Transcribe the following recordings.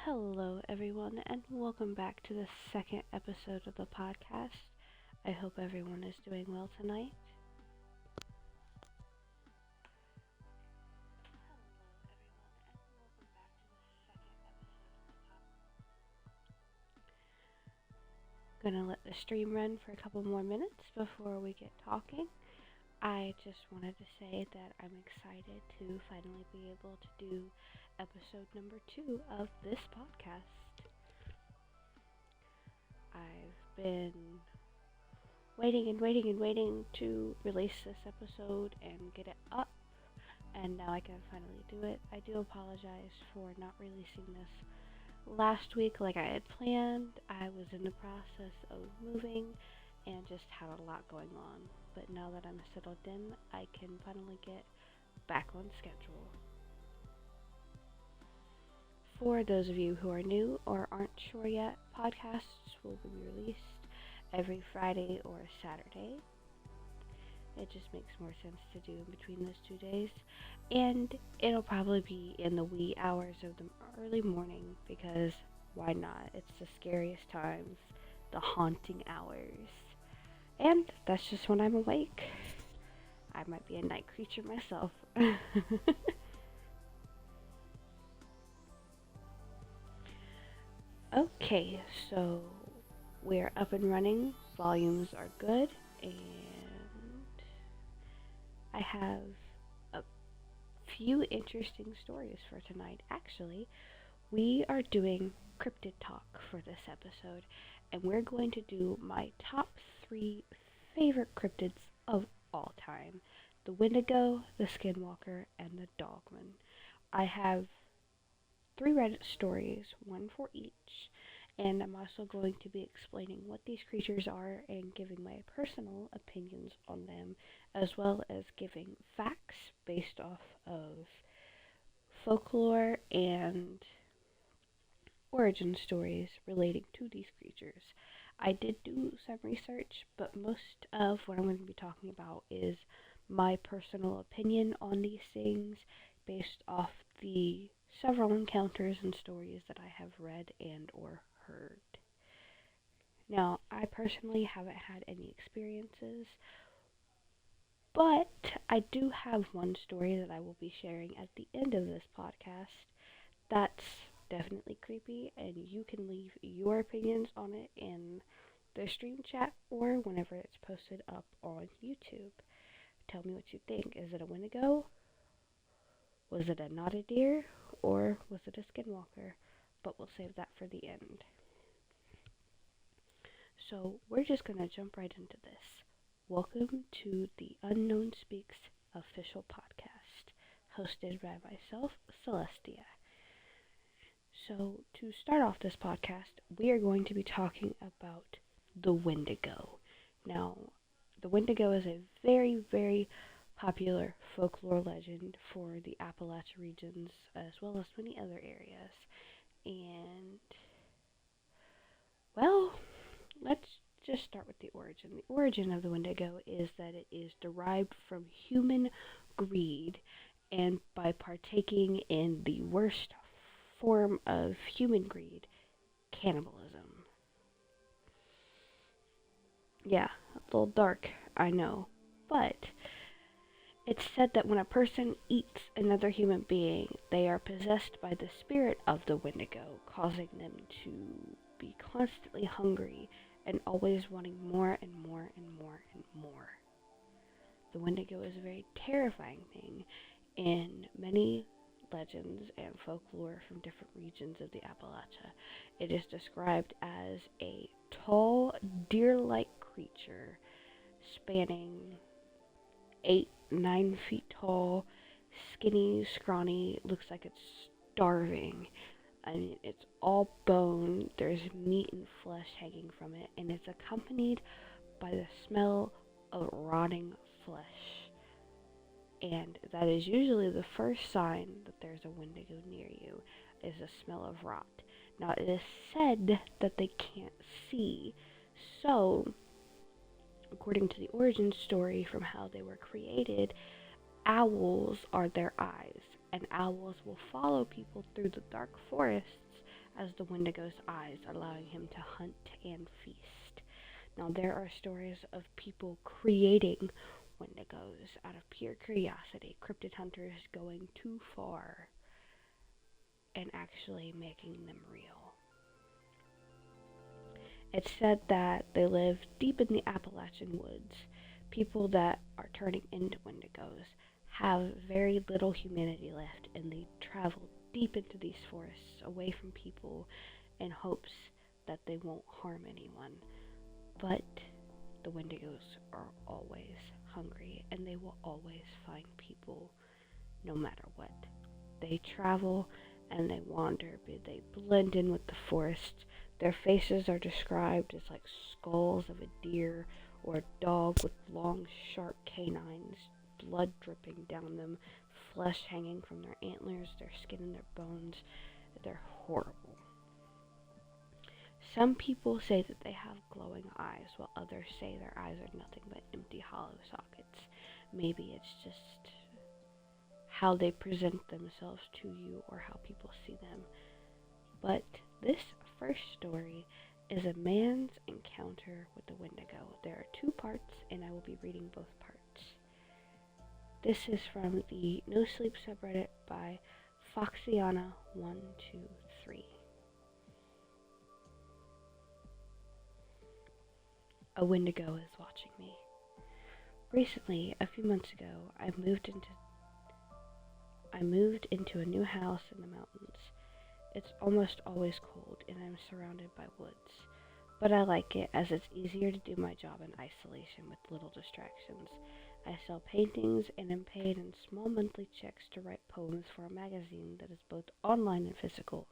Hello, everyone, and welcome back to the second episode of the podcast. I hope everyone is doing well tonight. Gonna let the stream run for a couple more minutes before we get talking. I just wanted to say that I'm excited to finally be able to do episode number 2 of this podcast. I've been waiting to release this episode and get it up, and now I can finally do it. I do apologize for not releasing this last week like I had planned. I was in the process of moving and just had a lot going on, but now that I'm settled in, I can finally get back on schedule. For those of you who are new or aren't sure yet, podcasts will be released every Friday or Saturday. It just makes more sense to do in between those 2 days. And it'll probably be in the wee hours of the early morning because why not? It's the scariest times, the haunting hours. And that's just when I'm awake. I might be a night creature myself. Okay, so we're up and running. Volumes are good, and I have a few interesting stories for tonight. Actually, we are doing Cryptid Talk for this episode, and we're going to do my top 3 favorite cryptids of all time: the Wendigo, the Skinwalker, and the Dogman. I have 3 Reddit stories, one for each, and I'm also going to be explaining what these creatures are and giving my personal opinions on them, as well as giving facts based off of folklore and origin stories relating to these creatures. I did do some research, but most of what I'm going to be talking about is my personal opinion on these things based off the several encounters and stories that I have read and or heard. Now, I personally haven't had any experiences, but I do have one story that I will be sharing at the end of this podcast that's definitely creepy, and you can leave your opinions on it in the stream chat or whenever it's posted up on YouTube. Tell me what you think. Is it a Wendigo? Was it a knotted deer? Or was it a skinwalker? But we'll save that for the end. So we're just going to jump right into this. Welcome to the Unknown Speaks official podcast, hosted by myself, Celestia. So to start off this podcast, we are going to be talking about the Wendigo. Now, the Wendigo is a very, very popular folklore legend for the Appalachia regions as well as many other areas. And, well, let's just start with the origin. The origin of the Wendigo is that it is derived from human greed, and by partaking in the worst form of human greed, cannibalism. Yeah, a little dark, I know, but it's said that when a person eats another human being, they are possessed by the spirit of the Wendigo, causing them to be constantly hungry and always wanting more and more and more and more. The Wendigo is a very terrifying thing in many legends and folklore from different regions of the Appalachia. It is described as a tall, deer-like creature spanning 8-9 feet tall, skinny, scrawny, looks like it's starving. I mean, it's all bone, there's meat and flesh hanging from it, and it's accompanied by the smell of rotting flesh. And that is usually the first sign that there's a Wendigo near you, is the smell of rot. Now, it is said that they can't see, so according to the origin story from how they were created, owls are their eyes, and owls will follow people through the dark forests as the Wendigo's eyes, allowing him to hunt and feast. Now, there are stories of people creating Wendigos out of pure curiosity, cryptid hunters going too far and actually making them real. It's said that they live deep in the Appalachian woods. People that are turning into Wendigos have very little humanity left, and they travel deep into these forests away from people in hopes that they won't harm anyone. But the Wendigos are always hungry, and they will always find people no matter what. They travel and they wander, but they blend in with the forest. Their faces are described as like skulls of a deer or a dog with long, sharp canines, blood dripping down them, flesh hanging from their antlers, their skin and their bones. They're horrible. Some people say that they have glowing eyes, while others say their eyes are nothing but empty hollow sockets. Maybe it's just how they present themselves to you or how people see them. But this first story is a man's encounter with the Wendigo. There are 2 parts, and I will be reading both parts. This is from the No Sleep subreddit by Foxiana123. A Wendigo is watching me. Recently, a few months ago, I moved into a new house in the mountains. It's almost always cold, and I'm surrounded by woods. But I like it, as it's easier to do my job in isolation with little distractions. I sell paintings and am paid in small monthly checks to write poems for a magazine that is both online and physical.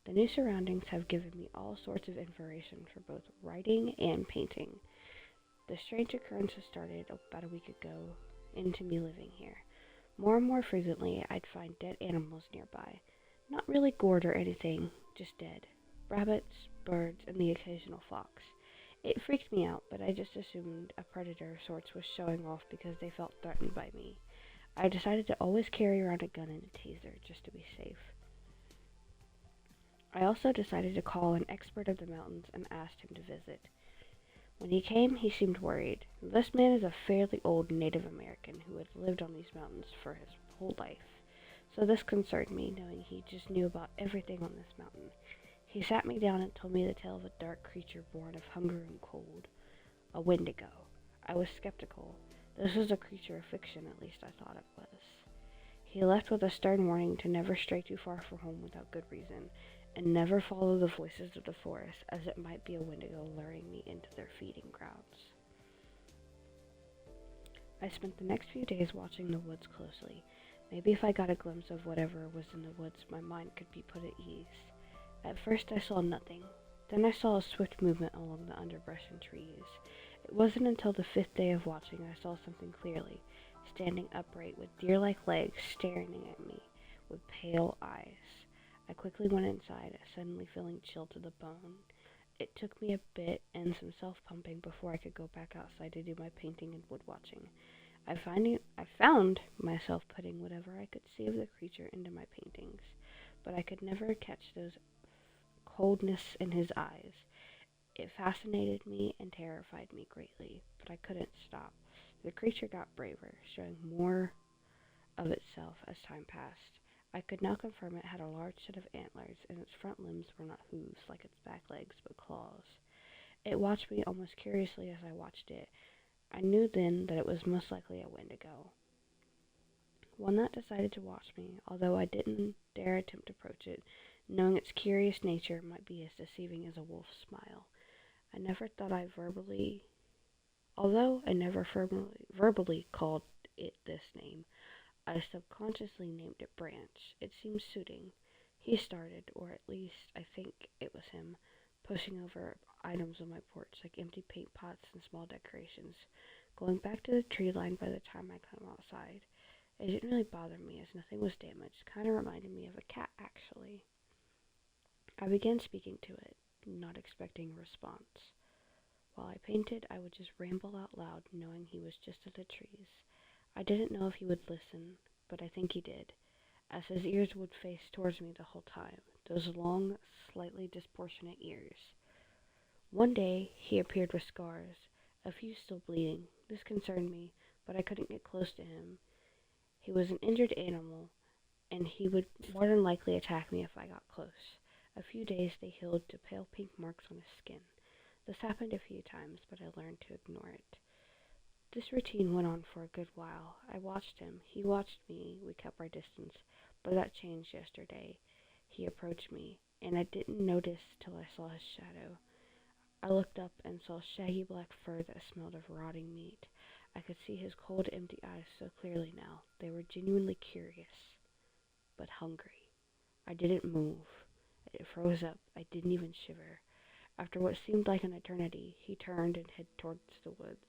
The new surroundings have given me all sorts of inspiration for both writing and painting. The strange occurrence started about a week ago into me living here. More and more frequently, I'd find dead animals nearby. Not really gored or anything, just dead. Rabbits, birds, and the occasional fox. It freaked me out, but I just assumed a predator of sorts was showing off because they felt threatened by me. I decided to always carry around a gun and a taser just to be safe. I also decided to call an expert of the mountains and asked him to visit. When he came, he seemed worried. This man is a fairly old Native American who had lived on these mountains for his whole life, so this concerned me, knowing he just knew about everything on this mountain. He sat me down and told me the tale of a dark creature born of hunger and cold, a Wendigo. I was skeptical. This was a creature of fiction, at least I thought it was. He left with a stern warning to never stray too far from home without good reason, and never follow the voices of the forest, as it might be a Wendigo luring me into their feeding grounds. I spent the next few days watching the woods closely. Maybe if I got a glimpse of whatever was in the woods, my mind could be put at ease. At first I saw nothing. Then I saw a swift movement along the underbrush and trees. It wasn't until the 5th day of watching I saw something clearly, standing upright with deer-like legs staring at me with pale eyes. I quickly went inside, suddenly feeling chilled to the bone. It took me a bit and some self-pumping before I could go back outside to do my painting and woodwatching. I found myself putting whatever I could see of the creature into my paintings, but I could never catch those coldness in his eyes. It fascinated me and terrified me greatly, but I couldn't stop. The creature got braver, showing more of itself as time passed. I could now confirm it had a large set of antlers, and its front limbs were not hooves like its back legs, but claws. It watched me almost curiously as I watched it. I knew then that it was most likely a Wendigo, one that decided to watch me, although I didn't dare attempt to approach it, knowing its curious nature might be as deceiving as a wolf's smile. Although I never verbally called it this name, I subconsciously named it Branch. It seemed suiting. He started, or at least I think it was him, pushing over items on my porch like empty paint pots and small decorations. Going back to the tree line by the time I come outside, it didn't really bother me as nothing was damaged. Kind of reminded me of a cat, actually. I began speaking to it, not expecting a response. While I painted, I would just ramble out loud, knowing he was just in the trees. I didn't know if he would listen, but I think he did, as his ears would face towards me the whole time. those long, slightly disproportionate ears. One day, he appeared with scars, a few still bleeding. This concerned me, but I couldn't get close to him. He was an injured animal, and he would more than likely attack me if I got close. A few days they healed to pale pink marks on his skin. This happened a few times, but I learned to ignore it. This routine went on for a good while. I watched him. He watched me. We kept our distance. But that changed yesterday. He approached me, and I didn't notice till I saw his shadow. I looked up and saw shaggy black fur that smelled of rotting meat. I could see his cold, empty eyes so clearly now. They were genuinely curious, but hungry. I didn't move. It froze up. I didn't even shiver. After what seemed like an eternity, he turned and headed towards the woods,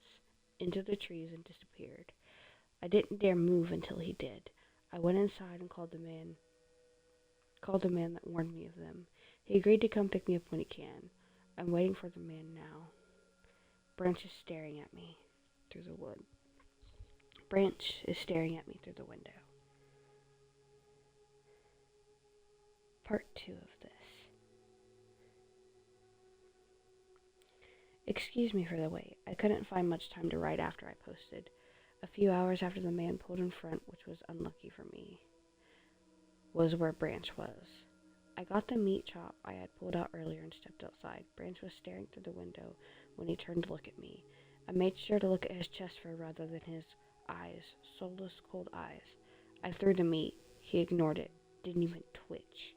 into the trees, and disappeared. I didn't dare move until he did. I went inside and called the man that warned me of them. He agreed to come pick me up when he can. I'm waiting for the man now. Branch is staring at me through the wood. Branch is staring at me through the window. Part 2 of this. Excuse me for the wait. I couldn't find much time to write after I posted. A few hours after the man pulled in front, which was unlucky for me, was where Branch was. I got the meat chop I had pulled out earlier and stepped outside. Branch was staring through the window when he turned to look at me. I made sure to look at his chest fur rather than his eyes, soulless, cold eyes. I threw the meat. He ignored it, didn't even twitch.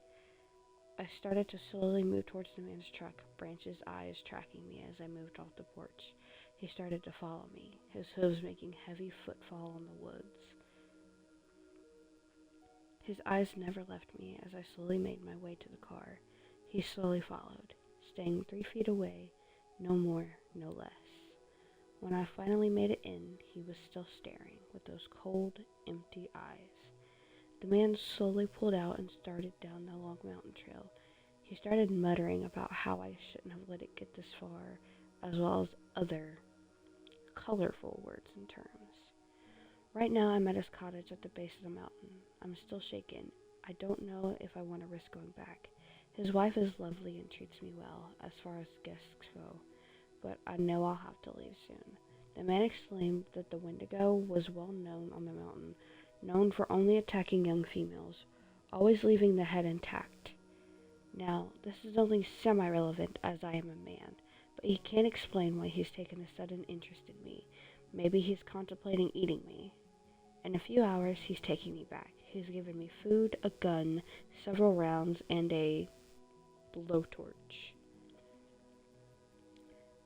I started to slowly move towards the man's truck, Branch's eyes tracking me as I moved off the porch. He started to follow me, his hooves making heavy footfall on the woods. His eyes never left me as I slowly made my way to the car. He slowly followed, staying 3 feet away, no more, no less. When I finally made it in, he was still staring, with those cold, empty eyes. The man slowly pulled out and started down the long mountain trail. He started muttering about how I shouldn't have let it get this far, as well as other colorful words and terms. Right now I'm at his cottage at the base of the mountain. I'm still shaken. I don't know if I want to risk going back. His wife is lovely and treats me well, as far as guests go, but I know I'll have to leave soon. The man explained that the Wendigo was well known on the mountain, known for only attacking young females, always leaving the head intact. Now, this is only semi-relevant as I am a man, but he can't explain why he's taken a sudden interest in me. Maybe he's contemplating eating me. In a few hours, he's taking me back. He's given me food, a gun, several rounds, and a blowtorch.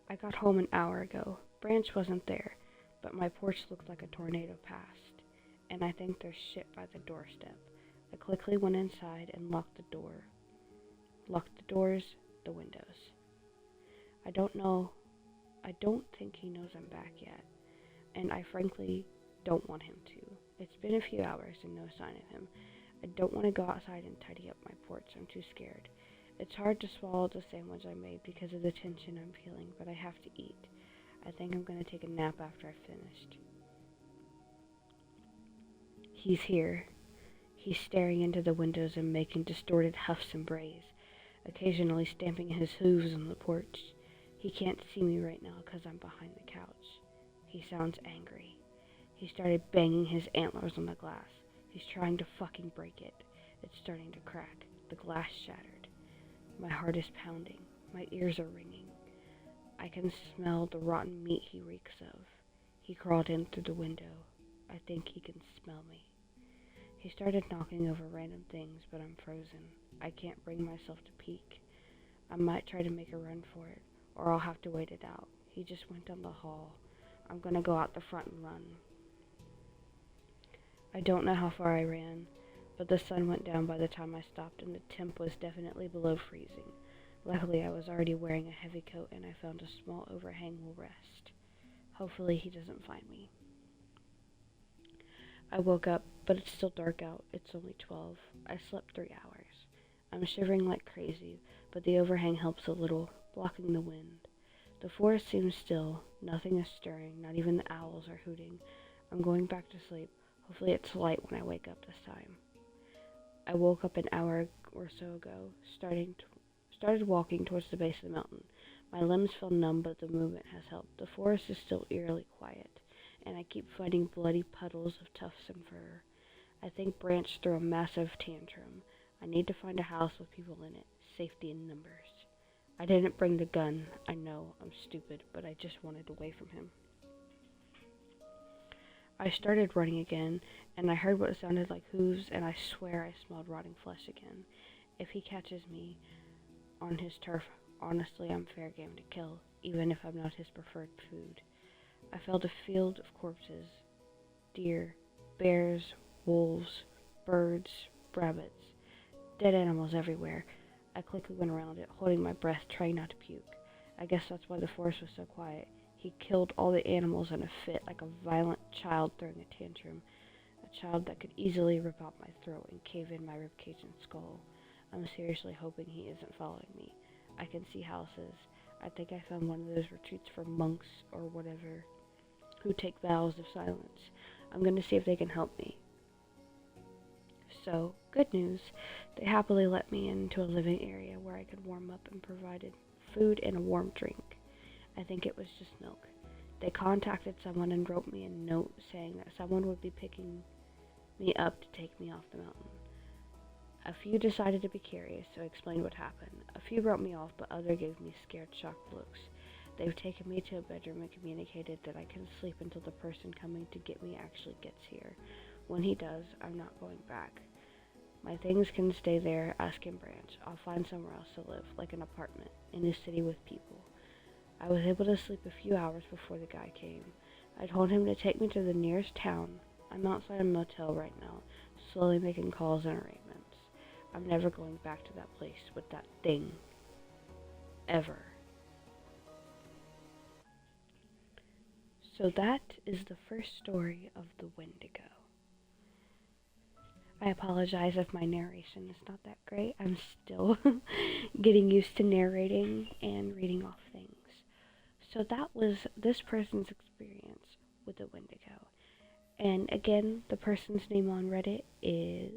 I got home an hour ago. Branch wasn't there, but my porch looked like a tornado passed, and I think there's shit by the doorstep. I quickly went inside and locked the door. Locked the doors, the windows. I don't think he knows I'm back yet, and I frankly don't want him to. It's been a few hours and no sign of him. I don't want to go outside and tidy up my porch. I'm too scared. It's hard to swallow the sandwich I made because of the tension I'm feeling, but I have to eat. I think I'm going to take a nap after I've finished. He's here. He's staring into the windows and making distorted huffs and brays, occasionally stamping his hooves on the porch. He can't see me right now because I'm behind the couch. He sounds angry. He started banging his antlers on the glass. He's trying to fucking break it. It's starting to crack. The glass shattered. My heart is pounding. My ears are ringing. I can smell the rotten meat he reeks of. He crawled in through the window. I think he can smell me. He started knocking over random things, but I'm frozen. I can't bring myself to peek. I might try to make a run for it, or I'll have to wait it out. He just went down the hall. I'm gonna go out the front and run. I don't know how far I ran, but the sun went down by the time I stopped, and the temp was definitely below freezing. Luckily, I was already wearing a heavy coat, and I found a small overhang will rest. Hopefully, he doesn't find me. I woke up, but it's still dark out. It's only 12. I slept 3 hours. I'm shivering like crazy, but the overhang helps a little, blocking the wind. The forest seems still. Nothing is stirring. Not even the owls are hooting. I'm going back to sleep. Hopefully it's light when I wake up this time. I woke up an hour or so ago, started walking towards the base of the mountain. My limbs feel numb, but the movement has helped. The forest is still eerily quiet, and I keep finding bloody puddles of tufts and fur. I think Branch threw a massive tantrum. I need to find a house with people in it. Safety in numbers. I didn't bring the gun. I know, I'm stupid, but I just wanted away from him. I started running again, and I heard what sounded like hooves, and I swear I smelled rotting flesh again. If he catches me on his turf, honestly, I'm fair game to kill, even if I'm not his preferred food. I felt a field of corpses. Deer, bears, wolves, birds, rabbits, dead animals everywhere. I quickly went around it, holding my breath, trying not to puke. I guess that's why the forest was so quiet. He killed all the animals in a fit, like a violent child throwing a tantrum. A child that could easily rip out my throat and cave in my ribcage and skull. I'm seriously hoping he isn't following me. I can see houses. I think I found one of those retreats for monks or whatever who take vows of silence. I'm going to see if they can help me. So, good news. They happily let me into a living area where I could warm up and provided food and a warm drink. I think it was just milk. They contacted someone and wrote me a note saying that someone would be picking me up to take me off the mountain. A few decided to be curious, so I explained what happened. A few wrote me off, but others gave me scared, shocked looks. They've taken me to a bedroom and communicated that I can sleep until the person coming to get me actually gets here. When he does, I'm not going back. My things can stay there, ask him Branch. I'll find somewhere else to live, like an apartment, in a city with people. I was able to sleep a few hours before the guy came. I told him to take me to the nearest town. I'm outside a motel right now, slowly making calls and arrangements. I'm never going back to that place with that thing. Ever. So that is the first story of the Wendigo. I apologize if my narration is not that great. I'm still getting used to narrating and reading off things. So that was this person's experience with the Wendigo. And again, the person's name on Reddit is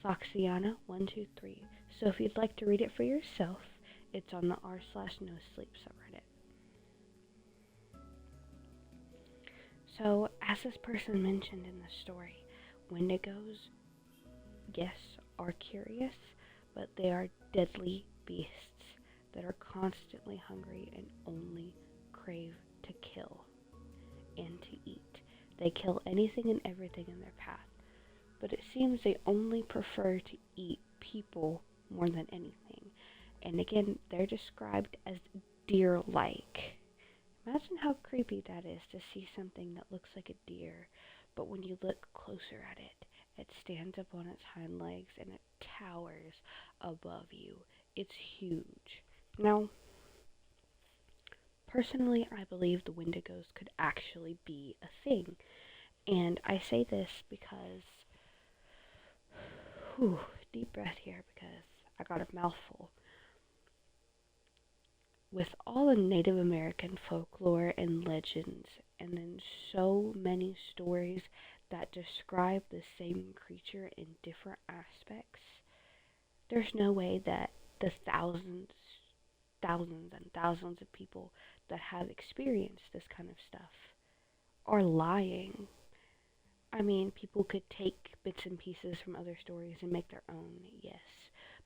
Foxiana123. So if you'd like to read it for yourself, it's on the r/no-sleep subreddit. So, as this person mentioned in the story, Wendigos, yes, are curious, but they are deadly beasts that are constantly hungry and only crave to kill and to eat. They kill anything and everything in their path, but it seems they only prefer to eat people more than anything. And again, they're described as deer-like. Imagine how creepy that is to see something that looks like a deer, but when you look closer at it, it stands up on its hind legs and it towers above you. It's huge. Now, personally, I believe the Wendigos could actually be a thing. And I say this because, deep breath here because I got a mouthful. With all the Native American folklore and legends, and then so many stories that describe the same creature in different aspects, there's no way that the thousands and thousands of people that have experienced this kind of stuff are lying. I mean, people could take bits and pieces from other stories and make their own, yes.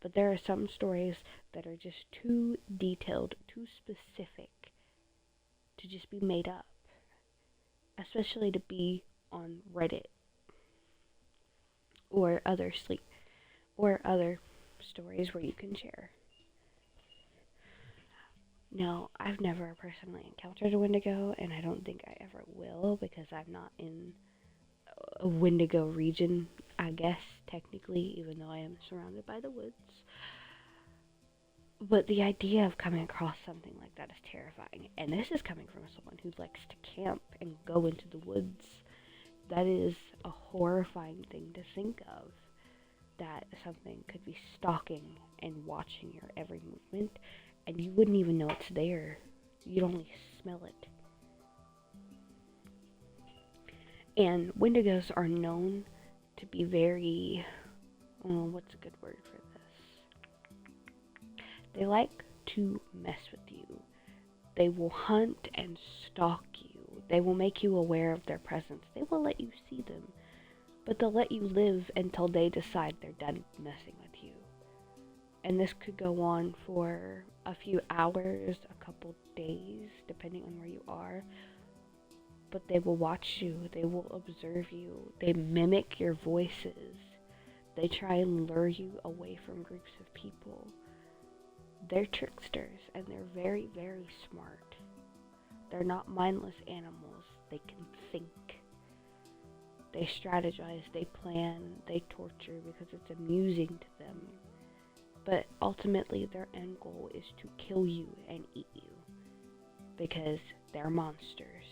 But there are some stories that are just too detailed, too specific to just be made up. Especially to be on Reddit or other stories where you can share. No, I've never personally encountered a Wendigo, and I don't think I ever will because I'm not in a Wendigo region, I guess, technically, even though I am surrounded by the woods. But the idea of coming across something like that is terrifying. And this is coming from someone who likes to camp and go into the woods. That is a horrifying thing to think of. That something could be stalking and watching your every movement, and you wouldn't even know it's there. You'd only smell it. And Wendigos are known to be very What's a good word for this? They like to mess with you. They will hunt and stalk you. They will make you aware of their presence. They will let you see them, but they'll let you live until they decide they're done messing with you. And this could go on for a few hours, a couple days, depending on where you are. But they will watch you, they will observe you, they mimic your voices, they try and lure you away from groups of people. They're tricksters, and they're very, very smart. They're not mindless animals. They can think. They strategize, they plan, they torture because it's amusing to them. But ultimately, their end goal is to kill you and eat you because they're monsters.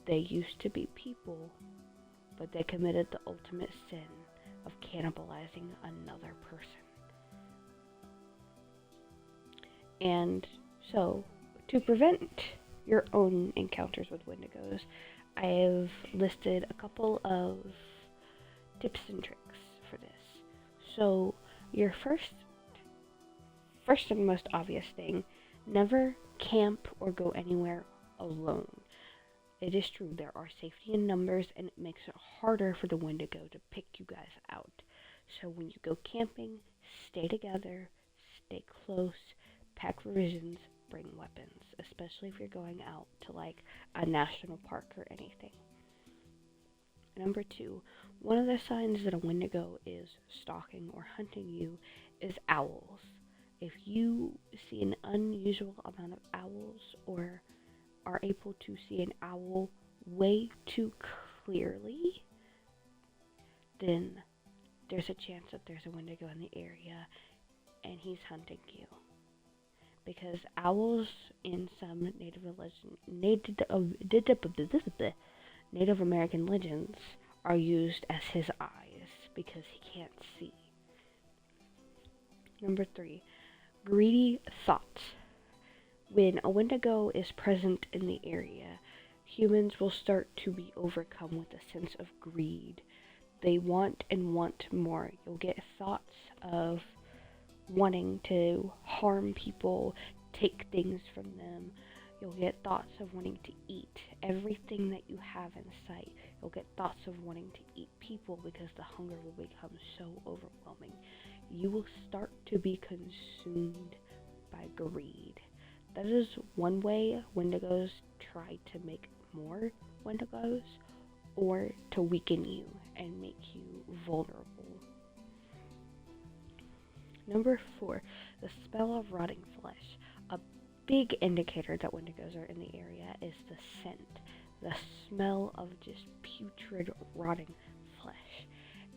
They used to be people, but they committed the ultimate sin of cannibalizing another person. And so, to prevent your own encounters with Wendigos, I have listed a couple of tips and tricks for this. So, your first and most obvious thing, never camp or go anywhere alone. It is true, there are safety in numbers, and it makes it harder for the Wendigo to pick you guys out. So when you go camping, stay together, stay close, pack provisions, bring weapons, especially if you're going out to like a national park or anything. Number 2, one of the signs that a Wendigo is stalking or hunting you is owls. If you see an unusual amount of owls or are able to see an owl way too clearly, then there's a chance that there's a Wendigo in the area and he's hunting you. Because owls in some Native American legends are used as his eyes because he can't see. Number 3, greedy thoughts. When a Wendigo is present in the area, humans will start to be overcome with a sense of greed. They want and want more. You'll get thoughts of wanting to harm people, take things from them. You'll get thoughts of wanting to eat everything that you have in sight. You'll get thoughts of wanting to eat people because the hunger will become so overwhelming. You will start to be consumed by greed. That is one way Wendigos try to make more Wendigos, or to weaken you and make you vulnerable. Number 4, the smell of rotting flesh. A big indicator that Wendigos are in the area is the scent, the smell of just putrid, rotting flesh.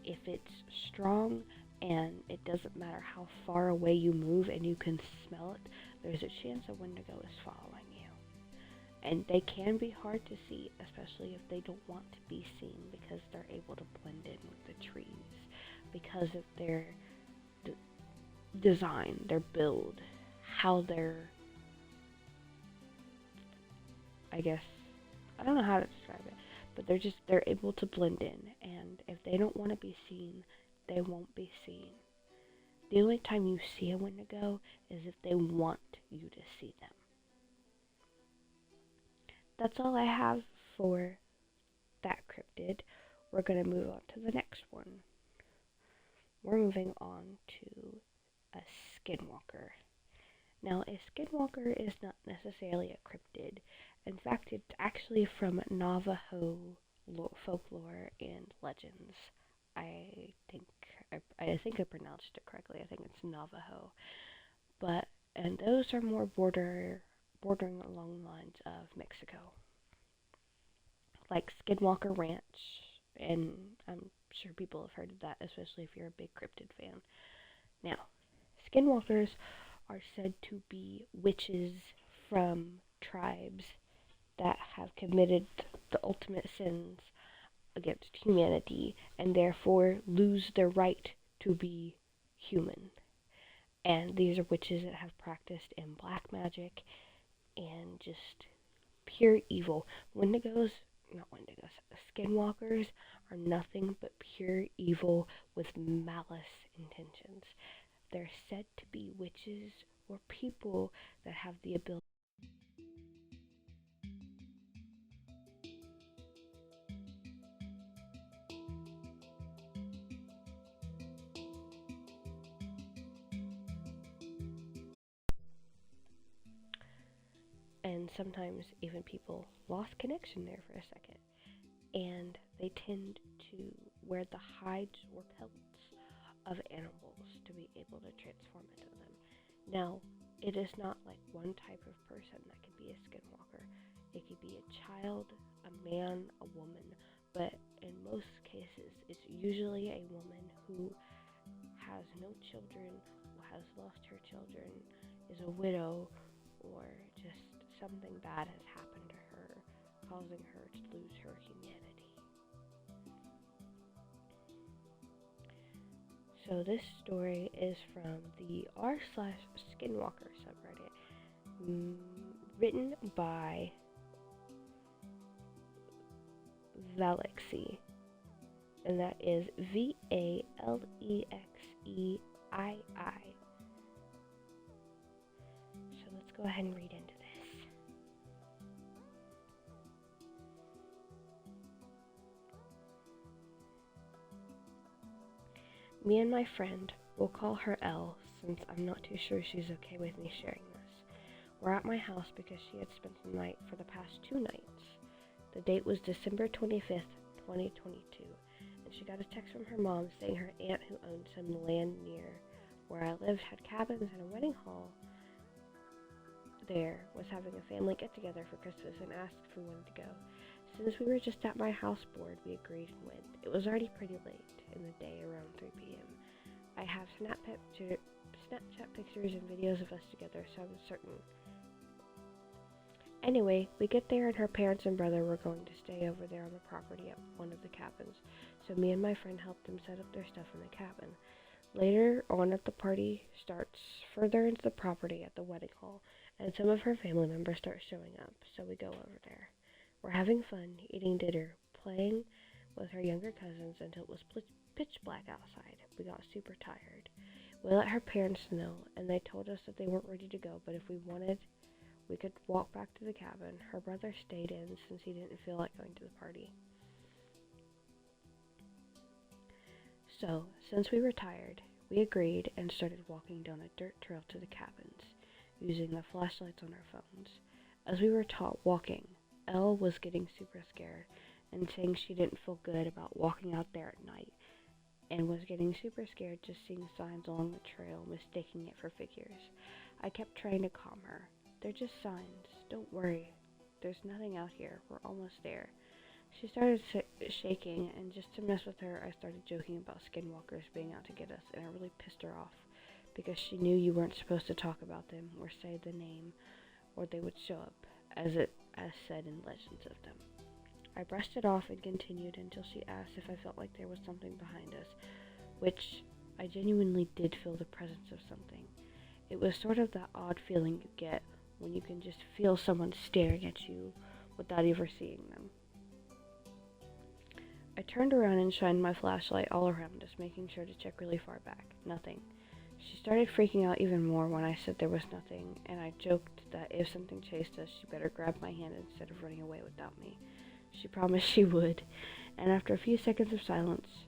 If it's strong and it doesn't matter how far away you move and you can smell it, there's a chance a Wendigo is following you. And they can be hard to see, especially if they don't want to be seen, because they're able to blend in with the trees, because of their design, their build, how they're, I don't know how to describe it, but they're able to blend in, and if they don't want to be seen, they won't be seen. The only time you see a Wendigo is if they want you to see them. That's all I have for that cryptid. We're going to move on to the next one. We're moving on to a skinwalker. Now, a skinwalker is not necessarily a cryptid. In fact, it's actually from Navajo folklore and legends. I think I pronounced it correctly. I think it's Navajo. And those are more bordering along the lines of Mexico. Like Skinwalker Ranch, and I'm sure people have heard of that, especially if you're a big cryptid fan. Now, skinwalkers are said to be witches from tribes that have committed the ultimate sins against humanity and therefore lose their right to be human. And these are witches that have practiced in black magic and just pure evil. Skinwalkers are nothing but pure evil with malice intentions. They're said to be witches or people that have the ability. And sometimes even people lost connection there for a second. And they tend to wear the hides or pelts of animals to be able to transform into them. Now, it is not like one type of person that could be a skinwalker. It could be a child, a man, a woman, but in most cases, it's usually a woman who has no children, who has lost her children, is a widow, or just something bad has happened to her, causing her to lose her humanity. So this story is from the r/skinwalker subreddit, written by Valexi, and that is Valexei. So let's go ahead and read into this. Me and my friend, we'll call her Elle since I'm not too sure she's okay with me sharing this. We're at my house because she had spent the night for the past 2 nights. The date was December 25th, 2022, and she got a text from her mom saying her aunt who owned some land near where I lived had cabins and a wedding hall there was having a family get-together for Christmas and asked if we wanted to go. Since we were just at my house board, we agreed and went. It was already pretty late in the day, around 3 p.m. I have Snapchat pictures and videos of us together, so I'm certain. Anyway, we get there and her parents and brother were going to stay over there on the property at one of the cabins, so me and my friend helped them set up their stuff in the cabin. Later on the party starts further into the property at the wedding hall, and some of her family members start showing up, so we go over there. We're having fun, eating dinner, playing with her younger cousins until it was pitch black outside. We got super tired. We let her parents know, and they told us that they weren't ready to go, but if we wanted, we could walk back to the cabin. Her brother stayed in since he didn't feel like going to the party. So, since we were tired, we agreed and started walking down a dirt trail to the cabins, using the flashlights on our phones. As we were walking, Elle was getting super scared and saying she didn't feel good about walking out there at night, and was getting super scared just seeing signs along the trail, mistaking it for figures. I kept trying to calm her. They're just signs. Don't worry. There's nothing out here. We're almost there. She started shaking, and just to mess with her, I started joking about skinwalkers being out to get us, and it really pissed her off, because she knew you weren't supposed to talk about them or say the name, or they would show up, as said in legends of them. I brushed it off and continued until she asked if I felt like there was something behind us, which I genuinely did feel the presence of something. It was sort of that odd feeling you get when you can just feel someone staring at you without ever seeing them. I turned around and shined my flashlight all around us, making sure to check really far back. Nothing. She started freaking out even more when I said there was nothing, and I joked that if something chased us, she better grab my hand instead of running away without me. She promised she would, and after a few seconds of silence,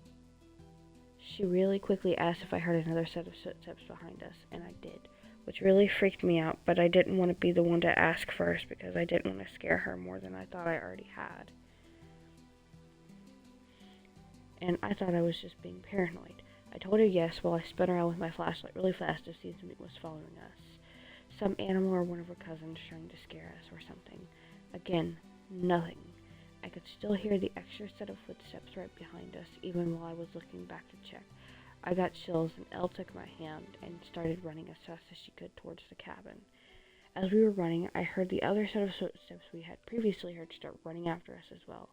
she really quickly asked if I heard another set of footsteps behind us, and I did, which really freaked me out, but I didn't want to be the one to ask first because I didn't want to scare her more than I thought I already had. And I thought I was just being paranoid. I told her yes while I spun around with my flashlight really fast to see if something was following us. Some animal or one of her cousins trying to scare us or something. Again, nothing. I could still hear the extra set of footsteps right behind us, even while I was looking back to check. I got chills, and Elle took my hand and started running as fast as she could towards the cabin. As we were running, I heard the other set of footsteps we had previously heard start running after us as well.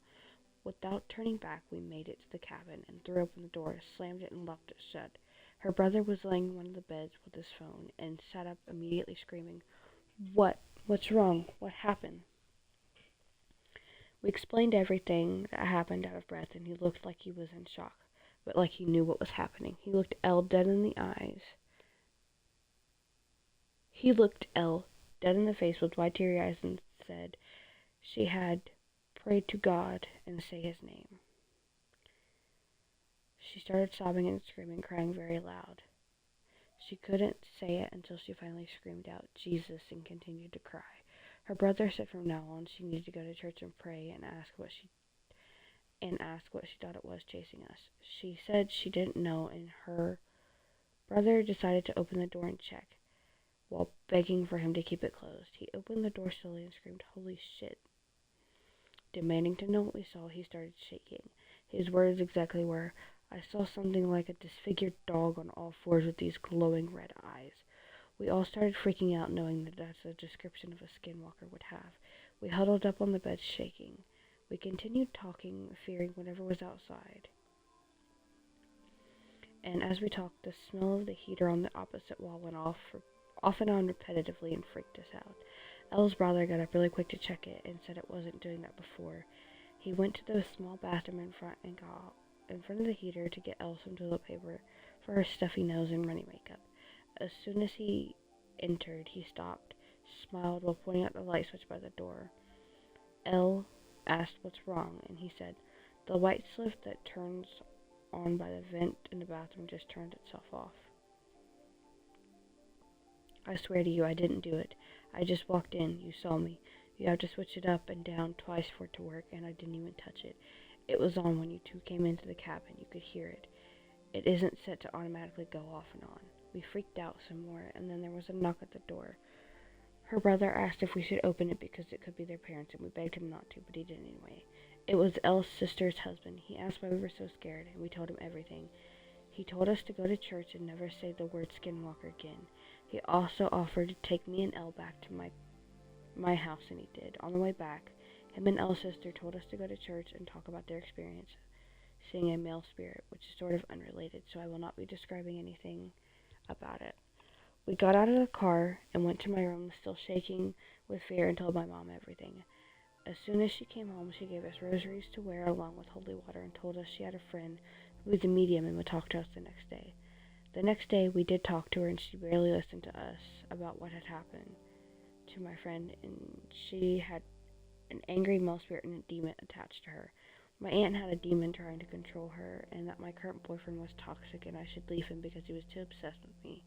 Without turning back, we made it to the cabin and threw open the door, slammed it, and locked it shut. Her brother was laying in one of the beds with his phone and sat up immediately screaming, "What's wrong? What happened?" We explained everything that happened out of breath, and he looked like he was in shock, but like he knew what was happening. He looked Elle dead in the eyes. He looked Elle dead in the face with wide teary eyes and said she had prayed to God and say his name. She started sobbing and screaming, crying very loud. She couldn't say it until she finally screamed out, Jesus, and continued to cry. Her brother said from now on she needed to go to church and pray and ask what she thought it was chasing us. She said she didn't know, and her brother decided to open the door and check, while begging for him to keep it closed. He opened the door slowly and screamed, "Holy shit!" Demanding to know what we saw, he started shaking. His words exactly were, "I saw something like a disfigured dog on all fours with these glowing red eyes." We all started freaking out, knowing that that's a description of a skinwalker would have. We huddled up on the bed, shaking. We continued talking, fearing whatever was outside. And as we talked, the smell of the heater on the opposite wall went off and on repetitively, and freaked us out. Elle's brother got up really quick to check it and said it wasn't doing that before. He went to the small bathroom in front and got in front of the heater to get Elle some toilet paper for her stuffy nose and runny makeup. As soon as he entered, he stopped, smiled while pointing out the light switch by the door. Elle asked what's wrong, and he said, "The light switch that turns on by the vent in the bathroom just turned itself off. I swear to you, I didn't do it. I just walked in. You saw me. You have to switch it up and down twice for it to work, and I didn't even touch it. It was on when you two came into the cabin. You could hear it. It isn't set to automatically go off and on." We freaked out some more, and then there was a knock at the door. Her brother asked if we should open it because it could be their parents, and we begged him not to, but he did anyway. It was Elle's sister's husband. He asked why we were so scared, and we told him everything. He told us to go to church and never say the word skinwalker again. He also offered to take me and Elle back to my house, and he did. On the way back, him and Elle's sister told us to go to church and talk about their experience seeing a male spirit, which is sort of unrelated, so I will not be describing anything about it. We got out of the car and went to my room, still shaking with fear, and told my mom everything. As soon as she came home, she gave us rosaries to wear along with holy water and told us she had a friend who was a medium and would talk to us the next day. The next day, we did talk to her, and she barely listened to us about what had happened to my friend, and she had an angry male spirit and a demon attached to her. My aunt had a demon trying to control her, and that my current boyfriend was toxic and I should leave him because he was too obsessed with me.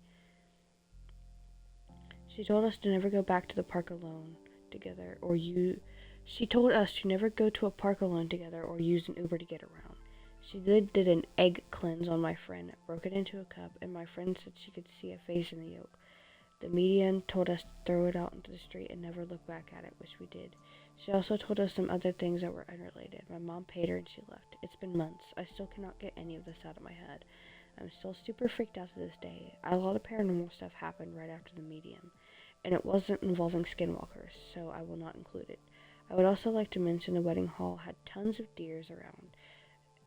She told us to never go back to the park alone together, She told us to never go to a park alone together or use an Uber to get around. She did an egg cleanse on my friend, broke it into a cup, and my friend said she could see a face in the yolk. The medium told us to throw it out into the street and never look back at it, which we did. She also told us some other things that were unrelated. My mom paid her and she left. It's been months. I still cannot get any of this out of my head. I'm still super freaked out to this day. A lot of paranormal stuff happened right after the medium, and it wasn't involving skinwalkers, so I will not include it. I would also like to mention the wedding hall had tons of deers around,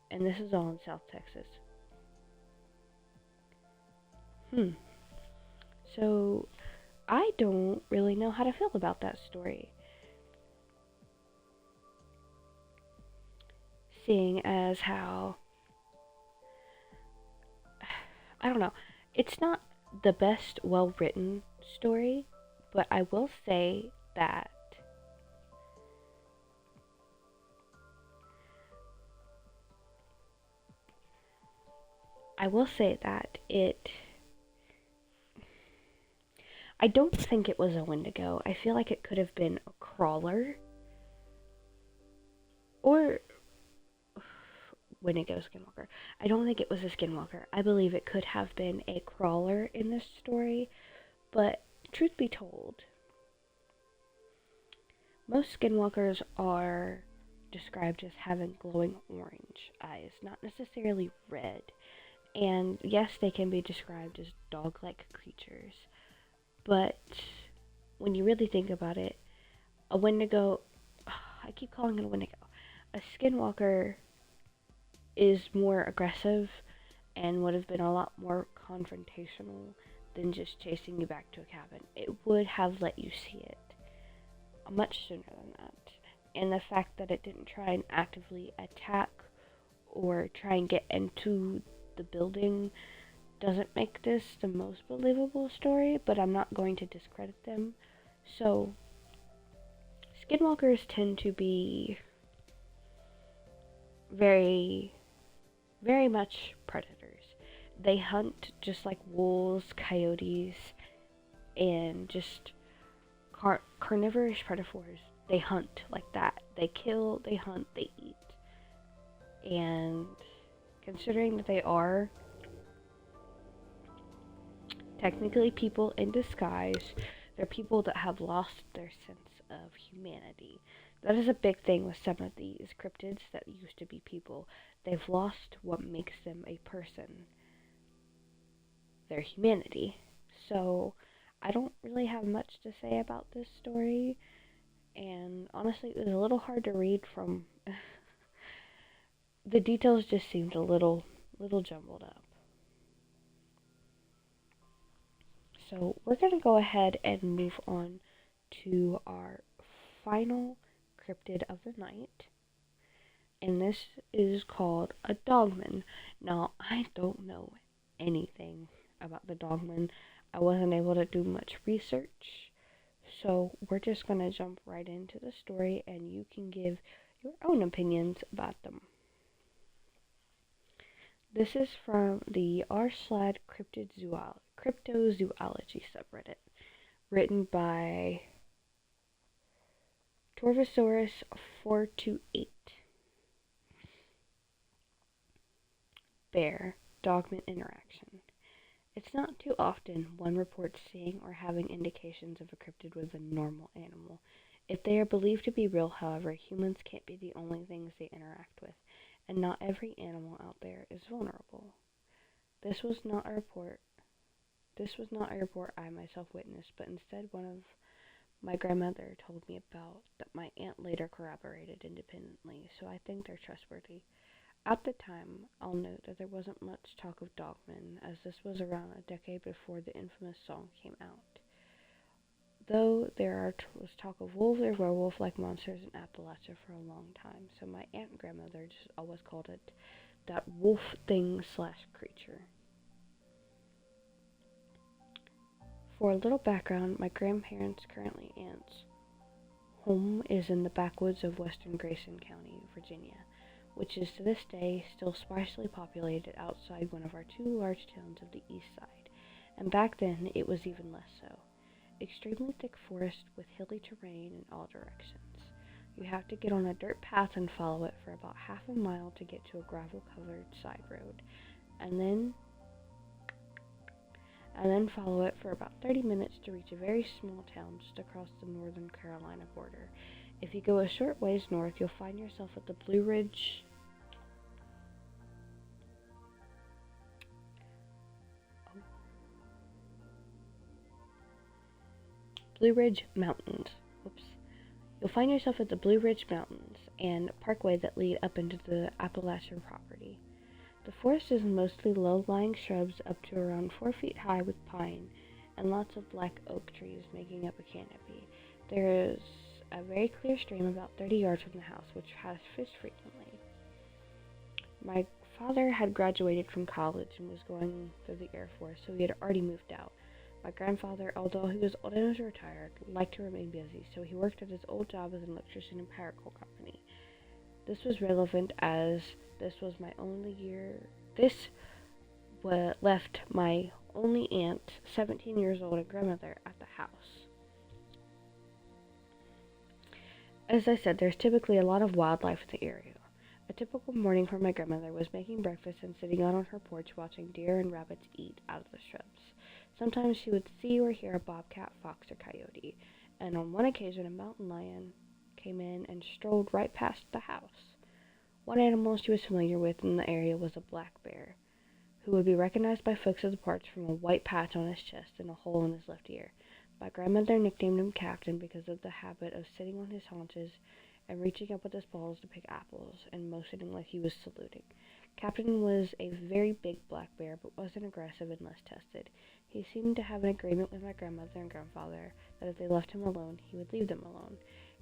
and this is all in South Texas. So, I don't really know how to feel about that story. Seeing as how, I don't know, it's not the best well-written story, but I will say that I don't think it was a Wendigo. I feel like it could have been a crawler. Or Wendigo skinwalker. I don't think it was a skinwalker. I believe it could have been a crawler in this story. But truth be told, most skinwalkers are described as having glowing orange eyes, not necessarily red. And yes, they can be described as dog-like creatures. But when you really think about it, a Wendigo, I keep calling it a Wendigo, a skinwalker is more aggressive and would have been a lot more confrontational than just chasing you back to a cabin. It would have let you see it much sooner than that. And the fact that it didn't try and actively attack or try and get into the building doesn't make this the most believable story, but I'm not going to discredit them. So, skinwalkers tend to be very, very much predators. They hunt just like wolves, coyotes, and just carnivorous predators. They hunt like that. They kill, they hunt, they eat. And considering that they are technically people in disguise, they're people that have lost their sense of humanity. That is a big thing with some of these cryptids that used to be people. They've lost what makes them a person, their humanity. So, I don't really have much to say about this story, and honestly, it was a little hard to read from. The details just seemed a little jumbled up. So we're going to go ahead and move on to our final cryptid of the night. And this is called a dogman. Now, I don't know anything about the dogman. I wasn't able to do much research. So we're just going to jump right into the story and you can give your own opinions about them. This is from the r/slash cryptozoology subreddit, written by Torvosaurus428. Bear dogman interaction. It's not too often one reports seeing or having indications of a cryptid with a normal animal. If they are believed to be real, however, humans can't be the only things they interact with, and not every animal out there is vulnerable. This was not a report I myself witnessed, but instead one of my grandmother told me about that my aunt later corroborated independently, so I think they're trustworthy. At the time, I'll note that there wasn't much talk of dogmen, as this was around a decade before the infamous song came out. Though there was talk of wolves or werewolf-like monsters in Appalachia for a long time, so my aunt and grandmother just always called it that wolf thing/creature. For a little background, my grandparents' currently aunt's home is in the backwoods of western Grayson County, Virginia, which is to this day still sparsely populated outside one of our two large towns of the east side, and back then it was even less so. Extremely thick forest with hilly terrain in all directions. You have to get on a dirt path and follow it for about half a mile to get to a gravel-covered side road, and then follow it for about 30 minutes to reach a very small town just across the northern Carolina border. If you go a short ways north, you'll find yourself at the Blue Ridge Mountains. You'll find yourself at the Blue Ridge Mountains and parkway that lead up into the Appalachian property. The forest is mostly low-lying shrubs up to around 4 feet high with pine, and lots of black oak trees making up a canopy. There is a very clear stream about 30 yards from the house, which has fish frequently. My father had graduated from college and was going through the Air Force, so he had already moved out. My grandfather, although he was old and was retired, liked to remain busy, so he worked at his old job as an electrician in a power coal company. This was relevant as this left my only aunt, 17 years old, and grandmother at the house. As I said, there's typically a lot of wildlife in the area. A typical morning for my grandmother was making breakfast and sitting out on her porch watching deer and rabbits eat out of the shrubs. Sometimes she would see or hear a bobcat, fox, or coyote, and on one occasion a mountain lion came in and strolled right past the house. One animal she was familiar with in the area was a black bear, who would be recognized by folks at the park from a white patch on his chest and a hole in his left ear. My grandmother nicknamed him Captain because of the habit of sitting on his haunches and reaching up with his paws to pick apples and motioning like he was saluting. Captain was a very big black bear, but wasn't aggressive unless tested. He seemed to have an agreement with my grandmother and grandfather that if they left him alone, he would leave them alone.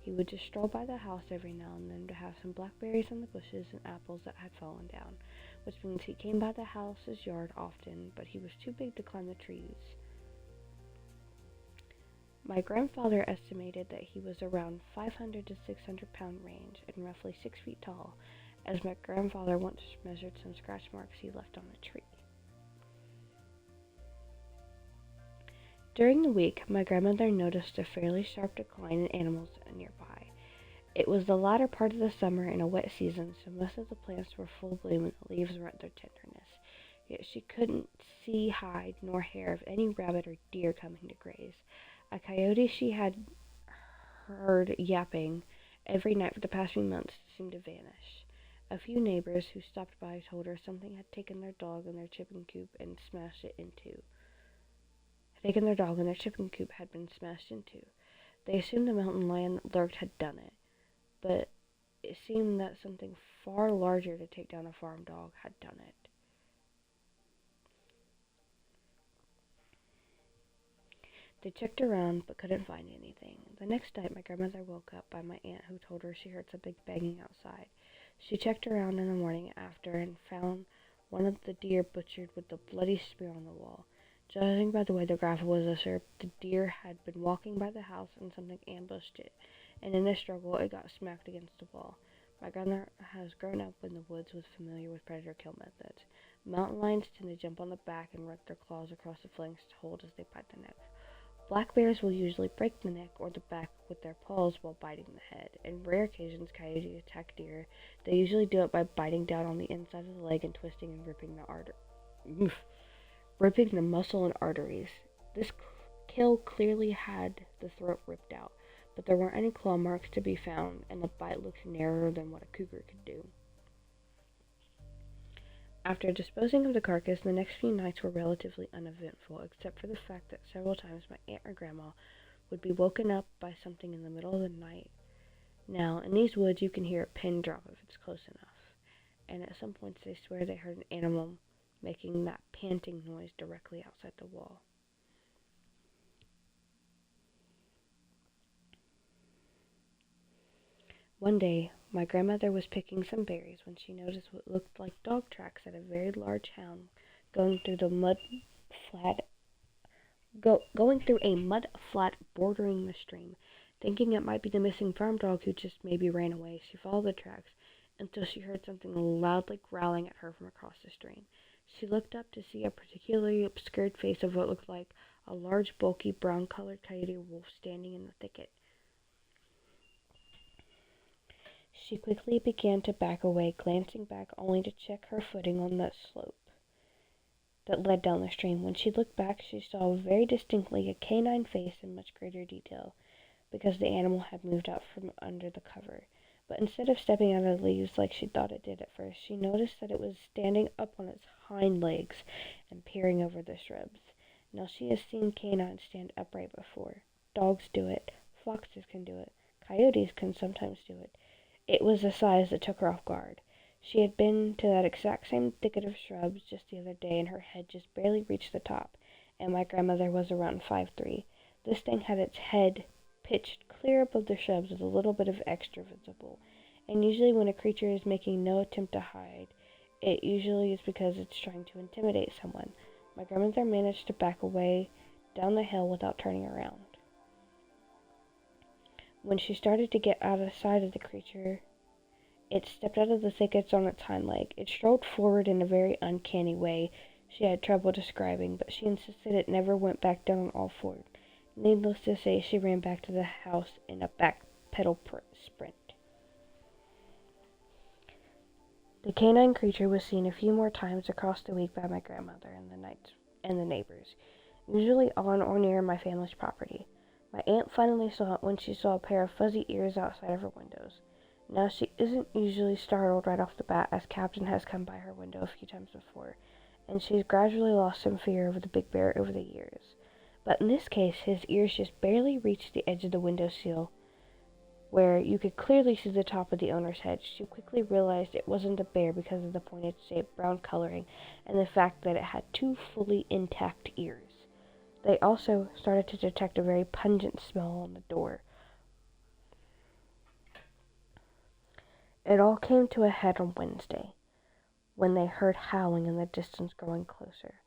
He would just stroll by the house every now and then to have some blackberries in the bushes and apples that had fallen down, which means he came by the house's yard often, but he was too big to climb the trees. My grandfather estimated that he was around 500 to 600 pound range and roughly 6 feet tall, as my grandfather once measured some scratch marks he left on a tree. During the week, my grandmother noticed a fairly sharp decline in animals nearby. It was the latter part of the summer and a wet season, so most of the plants were full bloom and the leaves were at their tenderness. Yet she couldn't see hide nor hair of any rabbit or deer coming to graze. A coyote she had heard yapping every night for the past few months seemed to vanish. A few neighbors who stopped by told her something had taken their dog in their chicken coop and smashed it into. Had been smashed into. They assumed the mountain lion that lurked had done it, but it seemed that something far larger to take down a farm dog had done it. They checked around but couldn't find anything. The next night, my grandmother woke up by my aunt, who told her she heard something banging outside. She checked around in the morning after and found one of the deer butchered with a bloody spear on the wall. Judging by the way the gravel was disturbed, the deer had been walking by the house and something ambushed it, and in a struggle it got smacked against the wall. My grandmother has grown up in the woods, was familiar with predator kill methods. Mountain lions tend to jump on the back and rip their claws across the flanks to hold as they bite the neck. Black bears will usually break the neck or the back with their paws while biting the head. In rare occasions, coyotes attack deer. They usually do it by biting down on the inside of the leg and twisting and ripping the muscle and arteries. This kill clearly had the throat ripped out, but there weren't any claw marks to be found, and the bite looked narrower than what a cougar could do. After disposing of the carcass, the next few nights were relatively uneventful, except for the fact that several times my aunt or grandma would be woken up by something in the middle of the night. Now, in these woods, you can hear a pin drop if it's close enough, and at some points they swear they heard an animal making that panting noise directly outside the wall. One day, my grandmother was picking some berries when she noticed what looked like dog tracks at a very large hound going through a mud flat bordering the stream. Thinking it might be the missing farm dog who just maybe ran away, she followed the tracks until she heard something loudly growling at her from across the stream. She looked up to see a particularly obscured face of what looked like a large, bulky, brown-colored coyote wolf standing in the thicket. She quickly began to back away, glancing back only to check her footing on the slope that led down the stream. When she looked back, she saw very distinctly a canine face in much greater detail, because the animal had moved out from under the cover. But instead of stepping out of the leaves like she thought it did at first, she noticed that it was standing up on its hind legs and peering over the shrubs. Now she has seen canines stand upright before. Dogs do it. Foxes can do it. Coyotes can sometimes do it. It was a size that took her off guard. She had been to that exact same thicket of shrubs just the other day, and her head just barely reached the top, and my grandmother was around 5'3". This thing had its head pitched clear above the shrubs with a little bit of extra visible, and usually when a creature is making no attempt to hide, it usually is because it's trying to intimidate someone. My grandmother managed to back away down the hill without turning around. When she started to get out of sight of the creature, it stepped out of the thickets on its hind leg. It strolled forward in a very uncanny way she had trouble describing, but she insisted it never went back down on all fours. Needless to say, she ran back to the house in a back-pedal sprint. The canine creature was seen a few more times across the week by my grandmother and the neighbors, usually on or near my family's property. My aunt finally saw it when she saw a pair of fuzzy ears outside of her windows. Now, she isn't usually startled right off the bat, as Captain has come by her window a few times before, and she's gradually lost some fear of the big bear over the years. But in this case, his ears just barely reached the edge of the windowsill, where you could clearly see the top of the owner's head. She quickly realized it wasn't a bear because of the pointed-shaped brown coloring and the fact that it had two fully intact ears. They also started to detect a very pungent smell on the door. It all came to a head on Wednesday, when they heard howling in the distance growing closer.